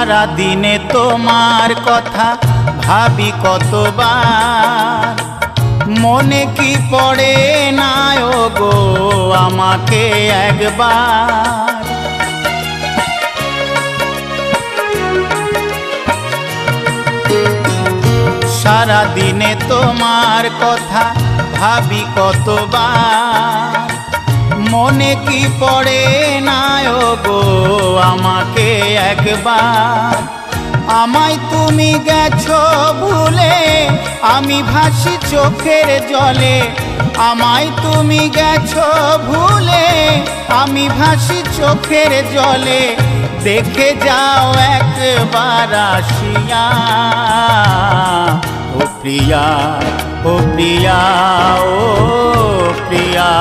সারা দিনে তোমার কথা ভাবি কতবার, মনে কি পড়ে না গো আমাকে একবার। সারা দিনে তোমার কথা ভাবি কতবার, মনে কি পড়ে না গো আমাকে একবার। আমায় তুমি গেছো ভুলে আমি ভাসি চোখের জলে, আমায় তুমি গেছো ভুলে আমি ভাসি চোখের জলে। দেখে যাও একবার আসিয়া ও প্রিয়া, ও প্রিয়া, ও প্রিয়া।